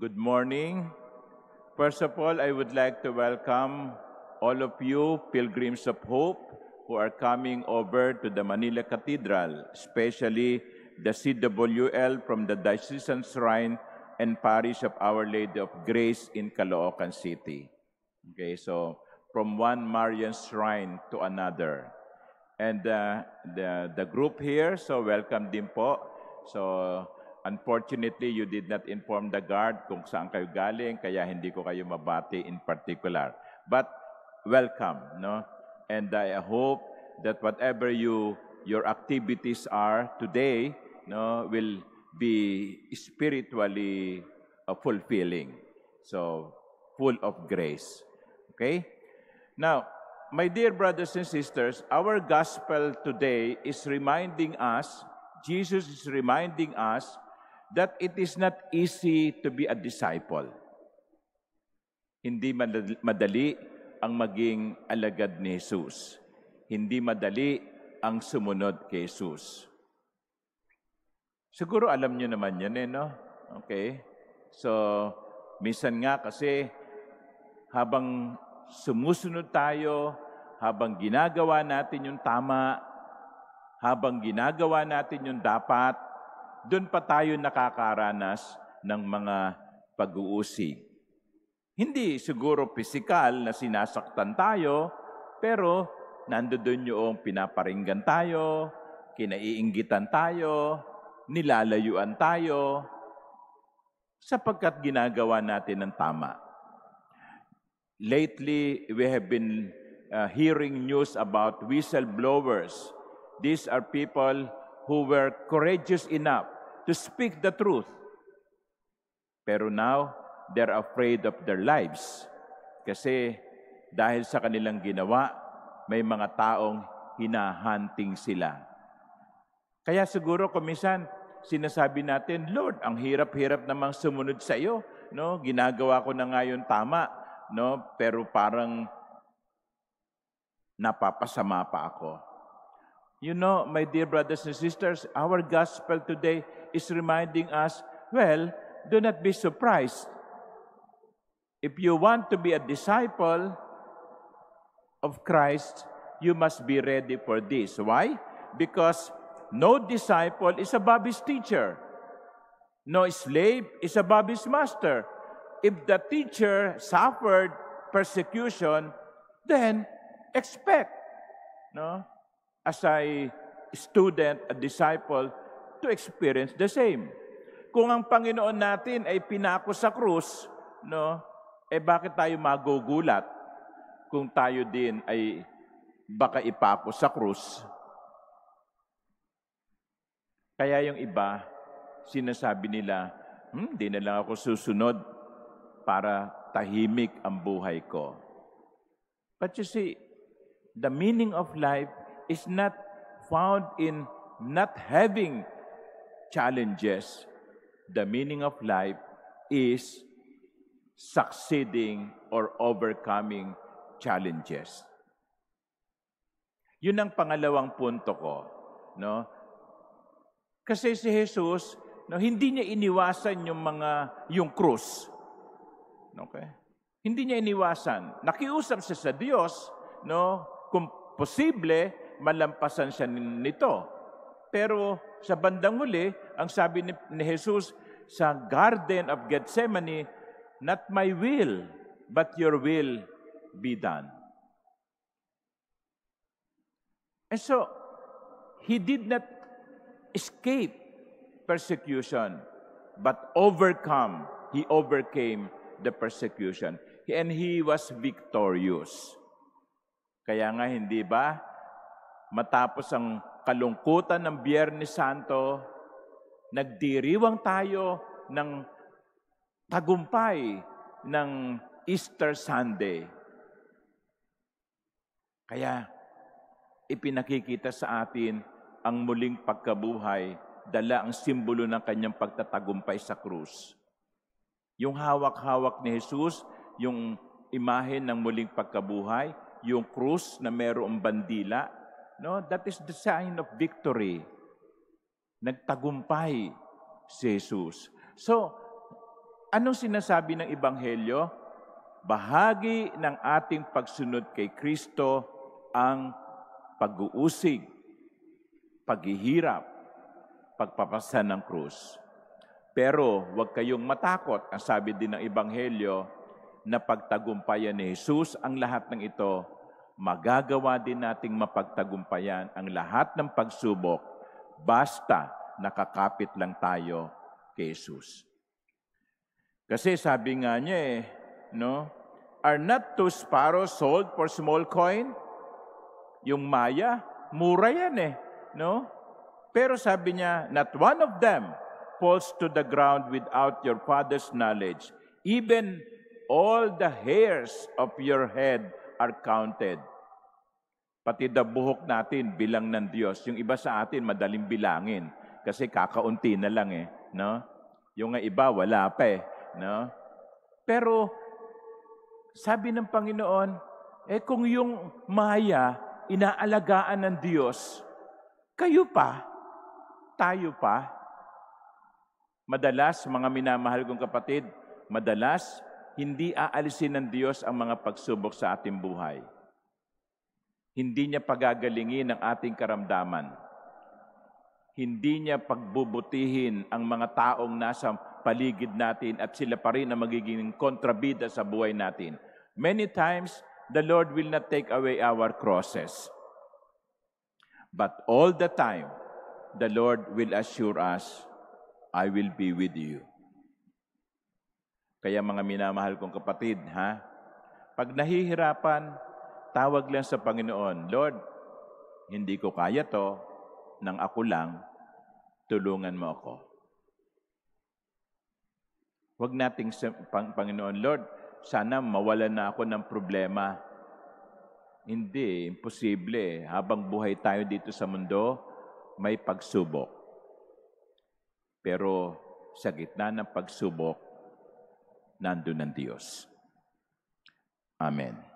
Good morning. First of all, I would like to welcome all of you, Pilgrims of Hope, who are coming over to the Manila Cathedral, especially the CWL from the Diocesan Shrine and Parish of Our Lady of Grace in Caloocan City. Okay, so from one Marian shrine to another. And the group here, so welcome din po. So unfortunately, you did not inform the guard kung saan kayo galing, kaya hindi ko kayo mabati in particular. But welcome, no? And I hope that whatever your activities are today, no, will be spiritually fulfilling. So full of grace. Okay? Now, my dear brothers and sisters, our gospel today is reminding us, Jesus is reminding us that it is not easy to be a disciple. Hindi madali ang maging alagad ni Jesus. Hindi madali ang sumunod kay Jesus. Siguro alam niyo naman yan no? Okay? So, minsan nga kasi habang sumusunod tayo, habang ginagawa natin yung tama, habang ginagawa natin yung dapat, doon pa tayo nakakaranas ng mga pag-uusig. Hindi siguro pisikal na sinasaktan tayo, pero nandoon yung pinaparinggan tayo, kinaiinggitan tayo, nilalayuan tayo, sapagkat ginagawa natin ng tama. Lately, we have been hearing news about whistleblowers. These are people who were courageous enough to speak the truth. Pero now, they're afraid of their lives. Kasi dahil sa kanilang ginawa, may mga taong hinahunting sila. Kaya siguro kuminsan, sinasabi natin, Lord, ang hirap-hirap namang sumunod sa iyo. No? Ginagawa ko na ngayon tama. No? Pero parang napapasama pa ako. You know, my dear brothers and sisters, our gospel today is reminding us, well, do not be surprised. If you want to be a disciple of Christ, you must be ready for this. Why? Because no disciple is above his teacher. No slave is above his master. If the teacher suffered persecution, then expect, no, as a student, a disciple, to experience the same. Kung ang Panginoon natin ay pinako sa krus, no, bakit tayo magugulat kung tayo din ay baka ipako sa krus? Kaya yung iba, sinasabi nila, di na lang ako susunod para tahimik ang buhay ko. But you see, the meaning of life is not found in not having challenges. The meaning of life is succeeding or overcoming challenges. Yun ang pangalawang punto ko, no? Kasi si Jesus, no, hindi niya iniwasan yung krus. Okay? Hindi niya iniwasan. Nakiusap siya sa Diyos, no? Kung posible, malampasan siya nito. Pero sa bandang huli, ang sabi ni Jesus sa Garden of Gethsemane, not my will, but your will be done. And so, he did not escape persecution, but he overcame the persecution. And he was victorious. Kaya nga, hindi ba, matapos ang kalungkutan ng Biyernes Santo, nagdiriwang tayo ng tagumpay ng Easter Sunday. Kaya, ipinakikita sa atin ang muling pagkabuhay, dala ang simbolo ng kanyang pagtatagumpay sa krus. Yung hawak-hawak ni Jesus, yung imahe ng muling pagkabuhay, yung krus na mayroong bandila, no, that is the sign of victory. Nagtagumpay si Jesus. So, anong sinasabi ng Ebanghelyo? Bahagi ng ating pagsunod kay Kristo ang pag-uusig, paghihirap, pagpapasan ng krus. Pero huwag kayong matakot, ang sabi din ng Ebanghelyo, na pagtagumpayan ni Jesus ang lahat ng ito, magagawa din nating mapagtagumpayan ang lahat ng pagsubok basta nakakapit lang tayo kay Jesus. Kasi sabi nga niya are not 2 sparrows sold for small coin? Yung maya, mura yan no? Pero sabi niya, not one of them falls to the ground without your Father's knowledge. Even all the hairs of your head are counted. Pati buhok natin, bilang ng Diyos. Yung iba sa atin, madaling bilangin. Kasi kakaunti na lang no? Yung iba, wala pa no? Pero, sabi ng Panginoon, kung yung maya, inaalagaan ng Diyos, kayo pa, tayo pa. Madalas, mga minamahal kong kapatid, madalas, hindi aalisin ng Diyos ang mga pagsubok sa ating buhay. Hindi niya pagagalingin ang ating karamdaman. Hindi niya pagbubutihin ang mga taong nasa paligid natin at sila pa rin ang magiging kontrabida sa buhay natin. Many times, the Lord will not take away our crosses. But all the time, the Lord will assure us, I will be with you. Kaya mga minamahal kong kapatid, pag nahihirapan, tawag lang sa Panginoon, Lord, hindi ko kaya to, nang ako lang, tulungan mo ako. Huwag nating Panginoon, Lord, sana mawalan na ako ng problema. Hindi, imposible. Habang buhay tayo dito sa mundo, may pagsubok. Pero sa gitna ng pagsubok, nandun ang Diyos. Amen.